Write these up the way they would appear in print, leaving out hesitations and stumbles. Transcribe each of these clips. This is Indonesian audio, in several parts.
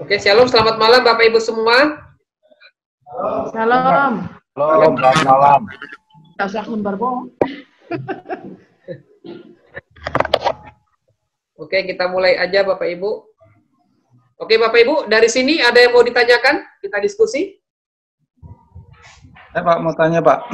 Oke, shalom, selamat malam Bapak Ibu semua. Salam. Shalom, selamat malam. Oke, kita mulai aja Bapak Ibu. Oke, Bapak Ibu, dari sini ada yang mau ditanyakan? Kita diskusi. Pak, mau tanya Pak.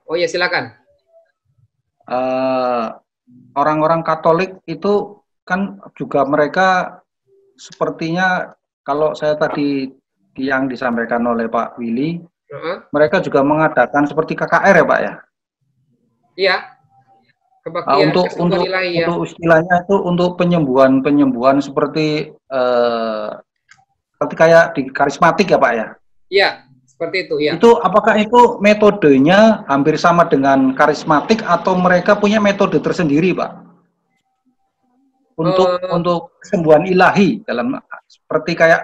Oh ya, silakan. Orang-orang Katolik itu kan juga mereka sepertinya, kalau saya tadi yang disampaikan oleh Pak Willy, mereka juga mengadakan seperti KKR ya Pak ya? Iya. Kebaktian untuk ilahi, ya. Untuk istilahnya itu untuk penyembuhan seperti kayak di karismatik ya Pak ya? Iya, seperti itu ya. Itu apakah itu metodenya hampir sama dengan karismatik atau mereka punya metode tersendiri Pak? Untuk kesembuhan ilahi dalam seperti kayak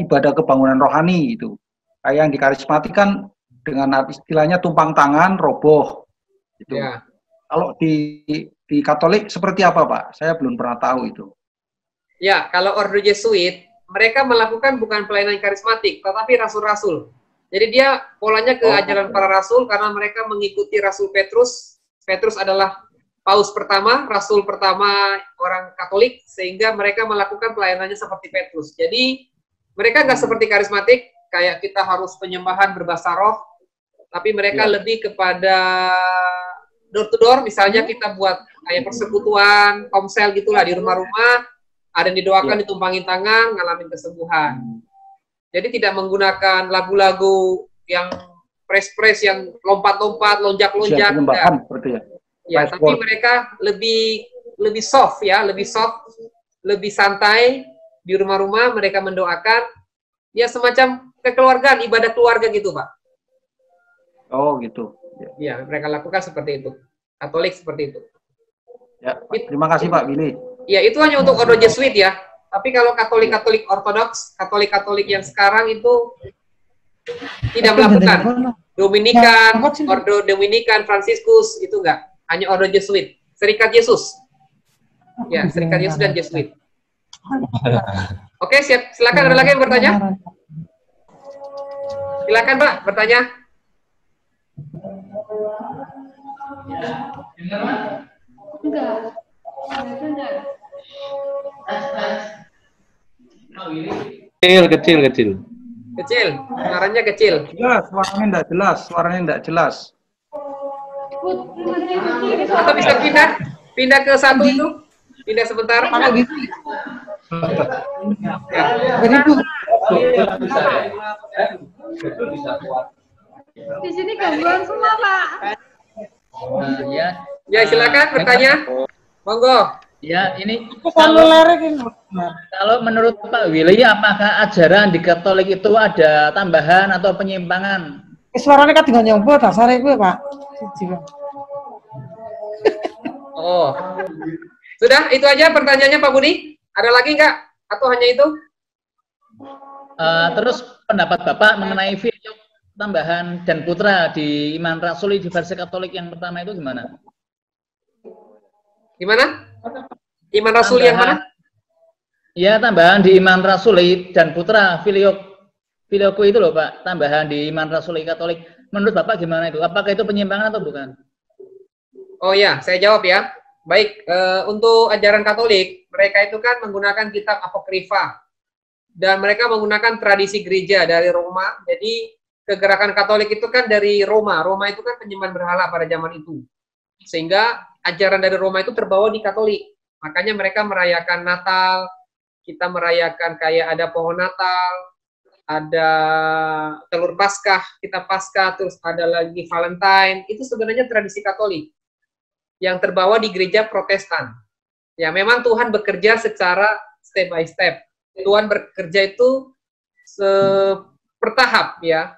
ibadah kebangunan rohani itu. Kayak yang di karismatik kan dengan istilahnya tumpang tangan roboh gitu. Ya. Kalau di Katolik seperti apa Pak? Saya belum pernah tahu itu. Ya, kalau Ordo Jesuit, mereka melakukan bukan pelayanan karismatik, tetapi rasul-rasul. Jadi dia polanya ke ajaran para rasul karena mereka mengikuti Rasul Petrus. Petrus adalah paus pertama, rasul pertama orang Katolik, sehingga mereka melakukan pelayanannya seperti Petrus. Jadi mereka nggak seperti karismatik, kayak kita harus penyembahan berbahasa roh, tapi mereka lebih kepada door to door, misalnya kita buat kayak persekutuan, komsel gitulah di rumah-rumah, ada yang didoakan, ditumpangin tangan, ngalamin kesembuhan. Jadi tidak menggunakan lagu-lagu yang press yang lompat-lompat, lonjak-lonjak. Ya, tapi mereka lebih soft ya, lebih santai di rumah-rumah, mereka mendoakan, ya semacam kekeluargaan, ibadah keluarga gitu Pak. Oh gitu. Ya, mereka lakukan seperti itu. Katolik seperti itu. Ya, terima kasih Pak Willy. Ya, itu hanya untuk Ordo Jesuit ya. Tapi kalau Katolik Ortodoks, Katolik yang sekarang itu tidak melakukan. Dominikan, Ordo Dominikan, Fransiskus, itu enggak. Hanya Ordo Jesuit. Serikat Yesus. Ya, Serikat Yesus dan Jesuit. Oke, siap. Silakan, ada lagi yang bertanya? Silakan Pak, bertanya. Kecil. Suaranya kecil. Suaranya enggak jelas. Atau bisa pindah ke satu itu? Pindah sebentar. Di sini gangguan semua, Pak. Ya, silakan bertanya. Monggo. Ya, ini kalau menurut Pak Willy, apakah ajaran di Katolik itu ada tambahan atau penyimpangan? Suaranya kan dengan nyombo dasarnya gue Pak. Oh, sudah itu aja pertanyaannya Pak Budi. Ada lagi nggak? Atau hanya itu? Terus pendapat Bapak mengenai filioque tambahan dan putra di iman rasuli di versi Katolik yang pertama itu gimana? Gimana? Iman rasuli yang mana? Ya, tambahan di iman rasuli dan putra filioque itu loh Pak, tambahan di iman rasuli Katolik. Menurut Bapak gimana itu? Apakah itu penyimpangan atau bukan? Oh ya, saya jawab ya. Baik, untuk ajaran Katolik, mereka itu kan menggunakan kitab Apokrifa. Dan mereka menggunakan tradisi gereja dari Roma. Jadi, kegerakan Katolik itu kan dari Roma. Roma itu kan penyembahan berhala pada zaman itu. Sehingga ajaran dari Roma itu terbawa di Katolik. Makanya mereka merayakan Natal, kita merayakan kayak ada pohon Natal, ada telur Paskah, kita Paskah, terus ada lagi Valentine. Itu sebenarnya tradisi Katolik yang terbawa di gereja Protestan. Ya, memang Tuhan bekerja secara step by step. Tuhan bekerja itu bertahap ya.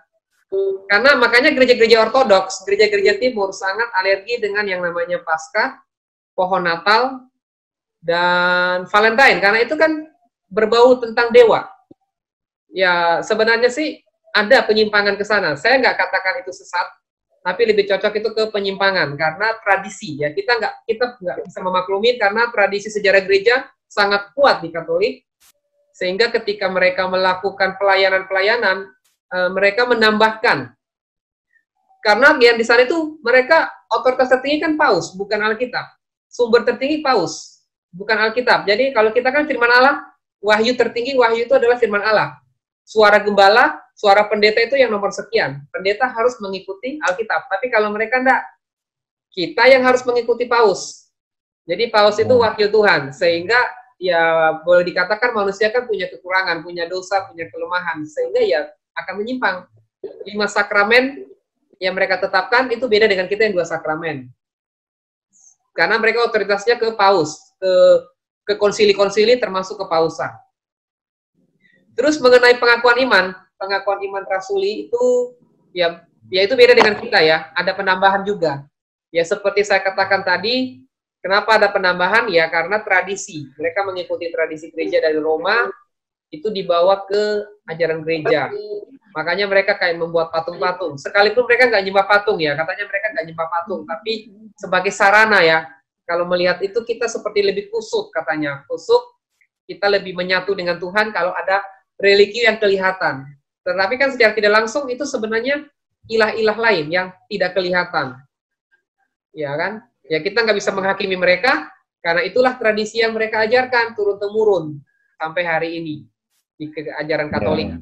Karena makanya gereja-gereja Ortodoks, gereja-gereja Timur sangat alergi dengan yang namanya Paskah, pohon Natal, dan Valentine. Karena itu kan berbau tentang dewa. Ya, sebenarnya sih ada penyimpangan ke sana. Saya nggak katakan itu sesat, tapi lebih cocok itu ke penyimpangan karena tradisi ya. Kita nggak bisa memaklumin karena tradisi sejarah gereja sangat kuat di Katolik. Sehingga ketika mereka melakukan pelayanan-pelayanan, mereka menambahkan. Karena yang di sana itu mereka otoritas tertinggi kan paus, bukan Alkitab. Sumber tertinggi paus, bukan Alkitab. Jadi kalau kita kan firman Allah, wahyu tertinggi, wahyu itu adalah firman Allah. Suara gembala, suara pendeta itu yang nomor sekian. Pendeta harus mengikuti Alkitab. Tapi kalau mereka enggak, kita yang harus mengikuti paus. Jadi paus itu wakil Tuhan. Sehingga ya boleh dikatakan manusia kan punya kekurangan, punya dosa, punya kelemahan. Sehingga ya akan menyimpang. 5 sakramen yang mereka tetapkan itu beda dengan kita yang 2 sakramen. Karena mereka otoritasnya ke paus, ke konsili-konsili termasuk ke pausan. Terus mengenai pengakuan iman rasuli itu ya itu beda dengan kita ya, ada penambahan juga. Ya seperti saya katakan tadi, kenapa ada penambahan? Ya karena tradisi. Mereka mengikuti tradisi gereja dari Roma, itu dibawa ke ajaran gereja. Makanya mereka kayak membuat patung-patung. Sekalipun mereka nggak nyembah patung ya, katanya mereka nggak nyembah patung, tapi sebagai sarana ya. Kalau melihat itu kita seperti lebih kusuk katanya. Kusuk, kita lebih menyatu dengan Tuhan kalau ada religi yang kelihatan. Tetapi kan secara tidak langsung itu sebenarnya ilah-ilah lain yang tidak kelihatan. Ya kan? Ya kita nggak bisa menghakimi mereka, karena itulah tradisi yang mereka ajarkan turun-temurun sampai hari ini di ajaran Katolik.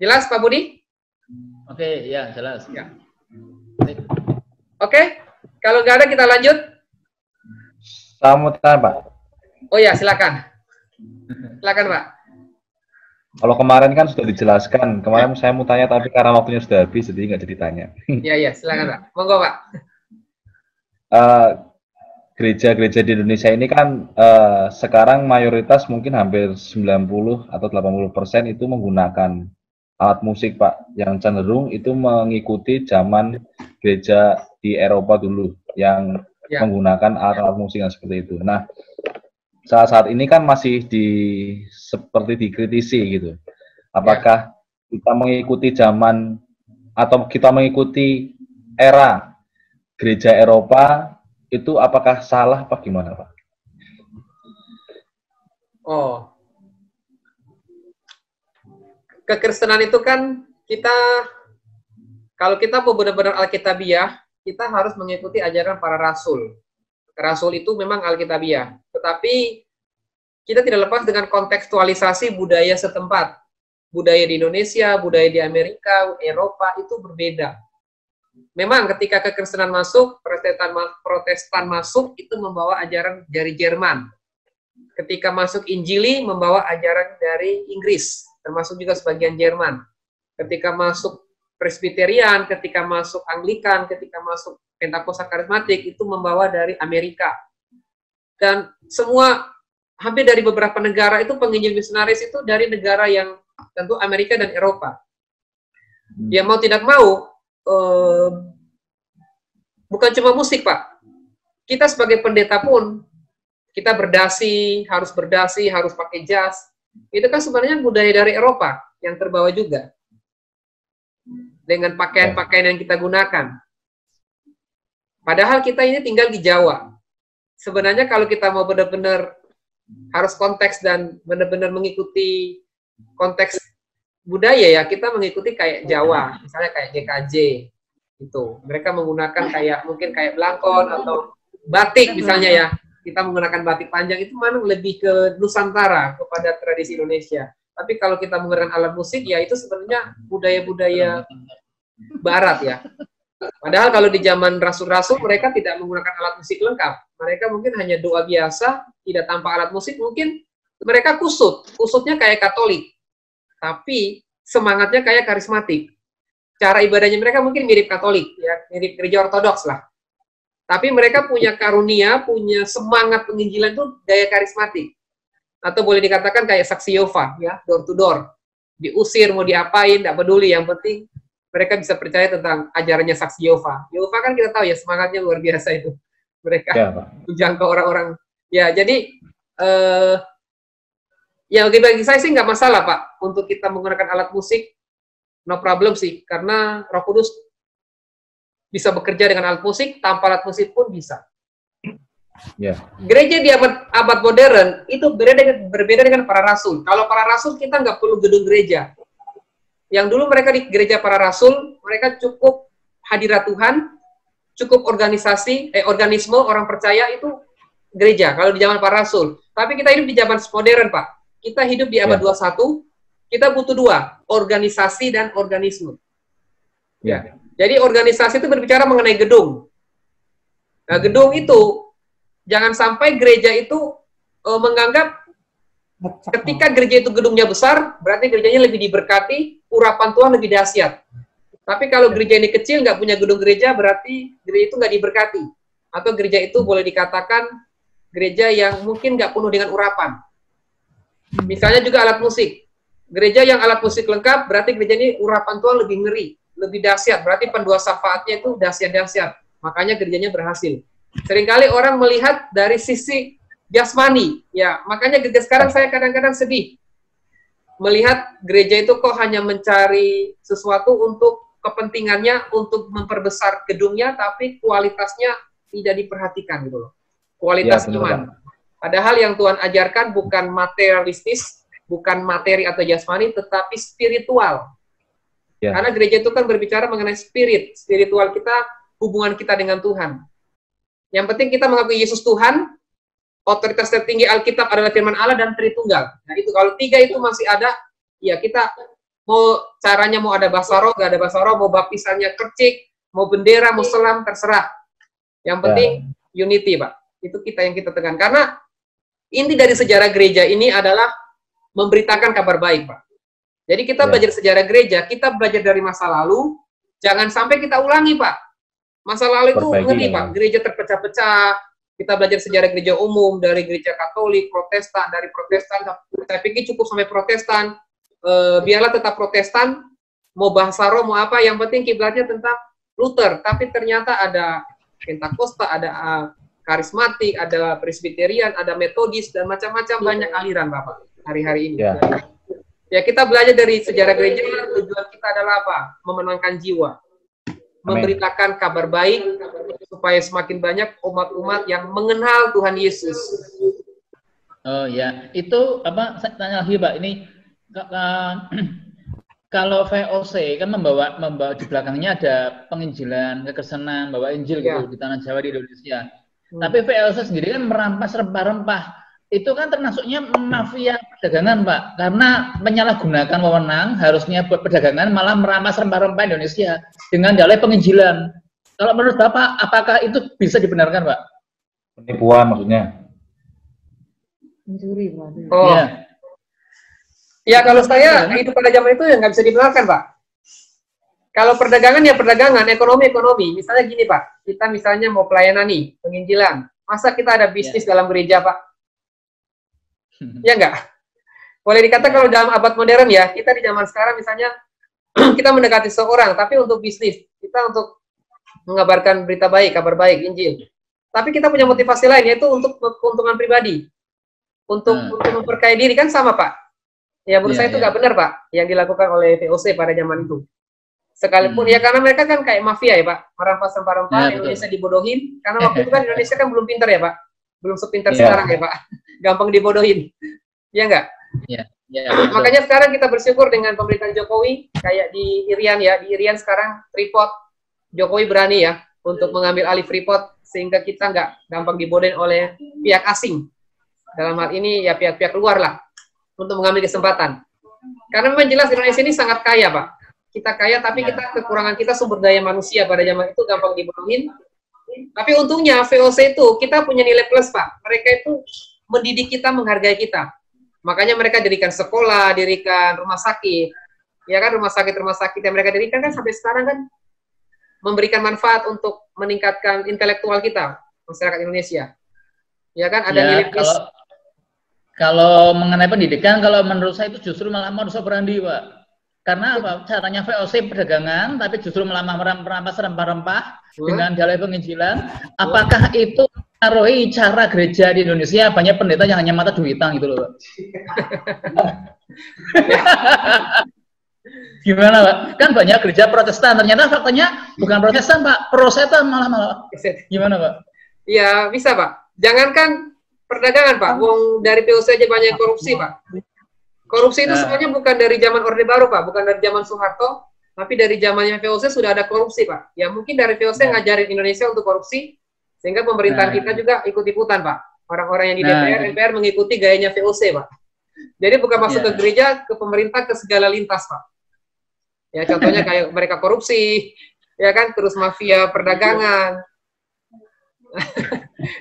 Jelas Pak Budi? Oke, ya jelas. Ya. Oke, kalau nggak ada kita lanjut. Saya mau tanya, Pak. Oh ya, silakan. Silakan Pak. Kalau kemarin kan sudah dijelaskan. Kemarin saya mau tanya, tapi karena waktunya sudah habis, jadi nggak jadi tanya. Ya, silakan Pak. Monggo Pak. Gereja-gereja di Indonesia ini kan sekarang mayoritas mungkin hampir 90 atau 80% itu menggunakan alat musik, Pak. Yang cenderung itu mengikuti zaman gereja di Eropa dulu yang menggunakan alat-alat musik yang seperti itu. Nah, saat ini kan masih seperti dikritisi gitu. Apakah kita mengikuti zaman atau kita mengikuti era gereja Eropa itu apakah salah apa gimana, Pak? Oh. Kekristenan itu kan kalau kita mau benar-benar Alkitabiah, kita harus mengikuti ajaran para rasul. Rasul itu memang Alkitabiah. Tetapi kita tidak lepas dengan kontekstualisasi budaya setempat. Budaya di Indonesia, budaya di Amerika, Eropa itu berbeda. Memang ketika kekristenan masuk, Protestan masuk, itu membawa ajaran dari Jerman. Ketika masuk Injili, membawa ajaran dari Inggris, termasuk juga sebagian Jerman. Ketika masuk Presbyterian, ketika masuk Anglikan, ketika masuk Pentakosta Karismatik, itu membawa dari Amerika. Dan semua, hampir dari beberapa negara itu penginjil misionaris itu dari negara yang tentu Amerika dan Eropa. Ya mau tidak mau, bukan cuma musik, Pak. Kita sebagai pendeta pun, kita harus pakai jas. Itu kan sebenarnya budaya dari Eropa yang terbawa juga. Dengan pakaian-pakaian yang kita gunakan. Padahal kita ini tinggal di Jawa. Sebenarnya kalau kita mau benar-benar harus konteks dan benar-benar mengikuti konteks budaya ya, kita mengikuti kayak Jawa, misalnya kayak GKJ itu. Mereka menggunakan mungkin kayak belangkon atau batik misalnya ya. Kita menggunakan batik panjang itu mana lebih ke Nusantara, kepada tradisi Indonesia. Tapi kalau kita menggunakan alat musik ya itu sebenarnya budaya-budaya barat ya. Padahal kalau di zaman rasul-rasul mereka tidak menggunakan alat musik lengkap. Mereka mungkin hanya doa biasa, tidak tanpa alat musik. Mungkin mereka kusutnya kayak Katolik. Tapi semangatnya kayak karismatik. Cara ibadahnya mereka mungkin mirip Katolik, ya, mirip gereja Ortodoks lah. Tapi mereka punya karunia, punya semangat penginjilan itu gaya karismatik. Atau boleh dikatakan kayak saksi Yehova, ya, door to door. Diusir, mau diapain, tidak peduli. Yang penting mereka bisa percaya tentang ajarannya saksi Yehova. Yehova kan kita tahu ya, semangatnya luar biasa itu. Mereka menjangkau orang-orang. Ya, jadi ya bagi saya sih nggak masalah, Pak, untuk kita menggunakan alat musik, no problem sih, karena Roh Kudus bisa bekerja dengan alat musik, tanpa alat musik pun bisa. Ya. Gereja di abad modern itu berbeda dengan para rasul. Kalau para rasul kita nggak perlu gedung gereja. Yang dulu mereka di gereja para rasul, mereka cukup hadirat Tuhan, cukup organisme orang percaya itu gereja. Kalau di zaman para rasul. Tapi kita hidup di zaman modern, Pak. Kita hidup di abad 21, kita butuh dua, organisasi dan organisme. Ya. Jadi organisasi itu berbicara mengenai gedung. Nah, gedung itu jangan sampai gereja itu menganggap ketika gereja itu gedungnya besar, berarti gerejanya lebih diberkati, urapan Tuhan lebih dahsyat. Tapi kalau gereja ini kecil, nggak punya gedung gereja, berarti gereja itu nggak diberkati. Atau gereja itu boleh dikatakan gereja yang mungkin nggak penuh dengan urapan. Misalnya juga alat musik. Gereja yang alat musik lengkap, berarti gereja ini urapan Tuhan lebih ngeri, lebih dahsyat. Berarti pendua syafaatnya itu dahsyat-dahsyat. Makanya gerejanya berhasil. Seringkali orang melihat dari sisi jasmani, ya. Makanya gereja sekarang saya kadang-kadang sedih melihat gereja itu kok hanya mencari sesuatu untuk kepentingannya, untuk memperbesar gedungnya, tapi kualitasnya tidak diperhatikan gitu loh. Kualitas iman. Padahal yang Tuhan ajarkan bukan materialistis, bukan materi atau jasmani, tetapi spiritual. Ya. Karena gereja itu kan berbicara mengenai spiritual kita, hubungan kita dengan Tuhan. Yang penting kita mengakui Yesus Tuhan, otoritas tertinggi Alkitab adalah firman Allah dan Tritunggal. Nah itu kalau tiga itu masih ada, ya kita mau caranya mau ada bahasa roh, gak ada bahasa roh, mau baptisannya kercik, mau bendera, mau selam, terserah. Yang penting unity, Pak. Itu yang kita tekan. Karena inti dari sejarah gereja ini adalah memberitakan kabar baik, Pak. Jadi kita belajar sejarah gereja, kita belajar dari masa lalu, jangan sampai kita ulangi, Pak. Masa lalu itu ngeri, Pak. Gereja terpecah-pecah. Kita belajar sejarah gereja umum, dari gereja Katolik, Protestan, dari Protestan. Saya pikir cukup sampai Protestan. Biarlah tetap Protestan. Mau bahasa roh, mau apa, yang penting kiblatnya tentang Luther. Tapi ternyata ada Pentakosta, ada karismatik, ada Presbyterian, ada Metodis, dan macam-macam banyak aliran, Bapak, hari-hari ini. Ya, kita belajar dari sejarah gereja, tujuan kita adalah apa? Memenangkan jiwa. Memberitakan kabar baik supaya semakin banyak umat-umat yang mengenal Tuhan Yesus. Oh ya, itu apa? Saya tanya lagi, Pak. Ini kalau VOC kan membawa di belakangnya ada penginjilan, kekristenan, bawa Injil gitu di tanah Jawa di Indonesia. Tapi VOC sendiri kan merampas rempah-rempah. Itu kan termasuknya mafia perdagangan, Pak. Karena menyalahgunakan wewenang, harusnya buat perdagangan, malah merampas rempah-rempah Indonesia dengan dalih penginjilan. Kalau menurut Bapak, apakah itu bisa dibenarkan, Pak? Penipuan maksudnya. Mencuri, Pak. Oh. Ya, kalau saya hidup pada zaman itu ya nggak bisa dibenarkan, Pak. Kalau perdagangan ya perdagangan, ekonomi. Misalnya gini, Pak. Kita misalnya mau pelayanan nih, penginjilan. Masa kita ada bisnis dalam gereja, Pak? Ya enggak? Boleh dikatakan kalau dalam abad modern ya, kita di zaman sekarang misalnya kita mendekati seorang, tapi untuk bisnis, kita untuk mengabarkan berita baik, kabar baik, Injil. Tapi kita punya motivasi lain, yaitu untuk keuntungan pribadi. Untuk memperkaya diri, kan sama, Pak. Ya, menurut saya itu nggak benar, Pak, yang dilakukan oleh VOC pada zaman itu. Sekalipun, ya karena mereka kan kayak mafia ya, Pak, merampas rempah-rempah, Indonesia dibodohin, karena waktu itu kan Indonesia kan belum pintar ya, Pak. Belum sepintar sekarang ya, Pak. Gampang dibodohin. Ya enggak? Iya. Makanya sekarang kita bersyukur dengan pemerintahan Jokowi, kayak di Irian ya, di Irian sekarang Freeport, Jokowi berani ya untuk mengambil alih Freeport, sehingga kita nggak gampang dibodohin oleh pihak asing. Dalam hal ini ya pihak-pihak luar lah, untuk mengambil kesempatan. Karena memang jelas Indonesia ini sangat kaya, Pak. Kita kaya, tapi kita kekurangan kita sumber daya manusia pada zaman itu gampang dibodohin. Tapi untungnya VOC itu kita punya nilai plus, Pak. Mereka itu mendidik kita, menghargai kita. Makanya mereka dirikan sekolah, dirikan rumah sakit. Ya kan, rumah sakit yang mereka dirikan kan sampai sekarang kan memberikan manfaat untuk meningkatkan intelektual kita, masyarakat Indonesia. Ya kan, ada nilai plus. Kalau mengenai pendidikan, kalau menurut saya itu justru malah modus operandi, Pak. Karena apa? Caranya VOC perdagangan, tapi justru malah merampas rempah-rempah dengan dalih penginjilan. Apakah itu mengaruhi cara gereja di Indonesia banyak pendeta yang hanya mata duitan gitu loh, Pak? Gimana, Pak? Kan banyak gereja Protestan, ternyata faktanya bukan Protestan, Pak, Prosetan malah. Gimana, Pak? Ya, bisa, Pak. Jangankan perdagangan, Pak. Wong dari VOC aja banyak korupsi, Pak. Korupsi itu sebenarnya bukan dari zaman Orde Baru, Pak. Bukan dari zaman Soeharto, tapi dari zamannya VOC sudah ada korupsi, Pak. Ya mungkin dari VOC ngajarin Indonesia untuk korupsi, sehingga pemerintahan kita juga ikut-ikutan, Pak. Orang-orang yang di DPR mengikuti gayanya VOC, Pak. Jadi bukan masuk ke gereja, ke pemerintah, ke segala lintas, Pak. Ya contohnya kayak mereka korupsi, ya kan, terus mafia perdagangan.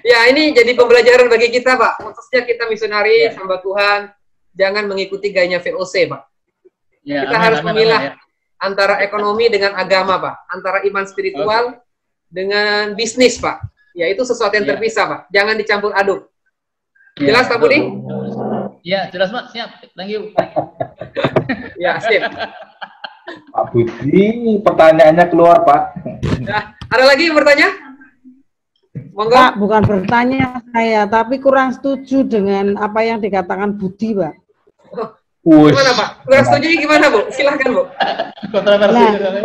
Ya ini jadi pembelajaran bagi kita, Pak. Khususnya kita misionaris, hamba Tuhan, jangan mengikuti gayanya VOC, Pak. Kita harus memilah antara ekonomi dengan agama, Pak. Antara iman spiritual dengan bisnis, Pak. Ya itu sesuatu yang terpisah, Pak. Jangan dicampur aduk. Jelas, Pak Budi? Ya, jelas, Pak. Siap. Thank you. Ya, sip. Pak Budi, pertanyaannya keluar, Pak. Nah, ada lagi yang bertanya? Monggo. Pak, bukan bertanya saya, tapi kurang setuju dengan apa yang dikatakan Budi, Pak. Gimana, Pak? Kurang setuju gimana, Bu? Silahkan, Bu.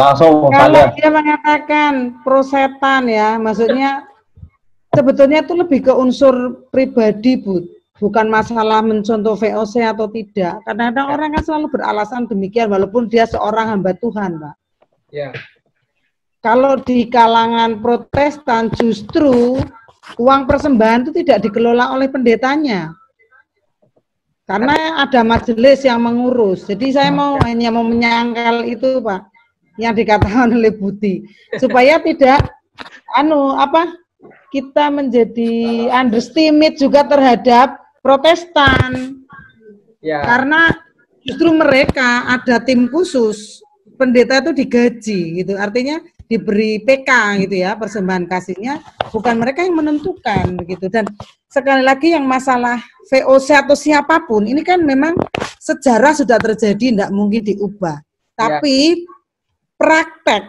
Langsung. Kalau dia mengatakan prosetan ya, maksudnya sebetulnya itu lebih ke unsur pribadi, Bu. Bukan masalah mencontoh VOC atau tidak. Kadang-kadang orang kan selalu beralasan demikian, walaupun dia seorang hamba Tuhan, Pak. Ya. Kalau di kalangan Protestan justru uang persembahan itu tidak dikelola oleh pendetanya. Karena ada majelis yang mengurus. Jadi saya hanya mau menyangkal itu, Pak, yang dikatakan oleh Budi. Supaya tidak kita menjadi underestimate juga terhadap Protestan. Ya. Karena justru mereka ada tim khusus, pendeta itu digaji gitu. Artinya diberi PK gitu ya, persembahan kasihnya, bukan mereka yang menentukan begitu. Dan sekali lagi yang masalah VOC atau siapapun, ini kan memang sejarah sudah terjadi, tidak mungkin diubah. Tapi praktek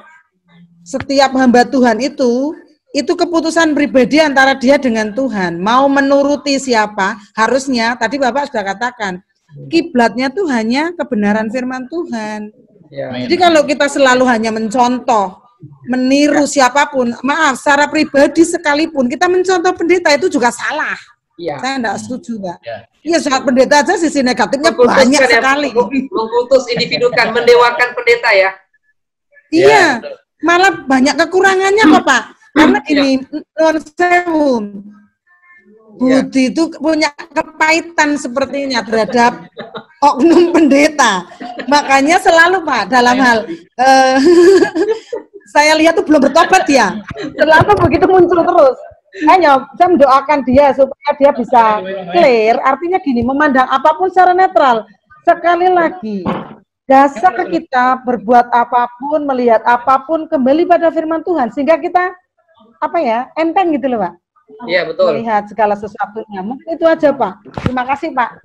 setiap hamba Tuhan itu keputusan pribadi antara dia dengan Tuhan. Mau menuruti siapa, harusnya, tadi Bapak sudah katakan, kiblatnya tuh hanya kebenaran firman Tuhan. Ya. Jadi kalau kita selalu hanya mencontoh, meniru siapapun, maaf, secara pribadi sekalipun, kita mencontoh pendeta itu juga salah. Ya. Saya tidak setuju, Pak. Iya, saat pendeta aja sisi negatifnya banyak sekali. Mengkultus individukan, mendewakan pendeta ya. Iya, malah banyak kekurangannya kok, Pak. Karena ini Budi itu punya kepahitan sepertinya terhadap oknum pendeta. Makanya selalu, Pak, dalam hal saya lihat tuh belum bertobat ya. Selalu begitu muncul terus. Hanya saya mendoakan dia supaya dia bisa clear. Artinya gini, memandang apapun secara netral. Sekali lagi, dasar kita berbuat apapun, melihat apapun kembali pada firman Tuhan, sehingga kita enteng gitu loh, Pak. Iya, betul. Melihat segala sesuatunya. Mungkin itu aja, Pak. Terima kasih, Pak.